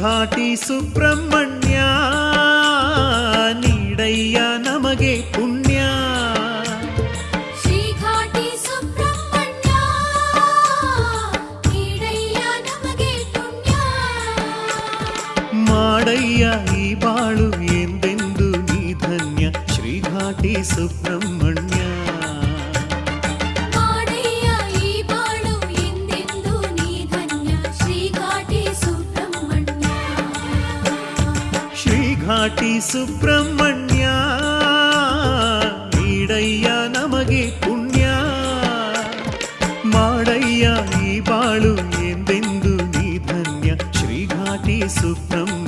ಘಾಟಿ ಸುಬ್ರಹ್ಮಣ್ಯ ನೀಡಯ್ಯ ನಮಗೆ ಪುಣ್ಯ. ಶ್ರೀ ಘಾಟಿ ಸುಬ್ರಹ್ಮಣ್ಯ ನೀಡಯ್ಯ ನಮಗೆ ಪುಣ್ಯ. ಮಾಡಯ್ಯ ಈ ಬಾಳು ಎಂದೆಂದು ನೀ ಧನ್ಯ ಶ್ರೀ ಘಾಟಿ ಸುಬ್ರಹ್ಮಣ್ಯ. ಘಾಟಿ ಸುಬ್ರಹ್ಮಣ್ಯ ನೀಡಯ್ಯ ನಮಗೆ ಪುಣ್ಯ. ಮಾಡಯ್ಯ ಈ ಬಾಳು ಎಂದೆಂದು ನೀ ಧನ್ಯ ಶ್ರೀ ಘಾಟಿ ಸುಬ್ರಹ್ಮಣ್ಯ.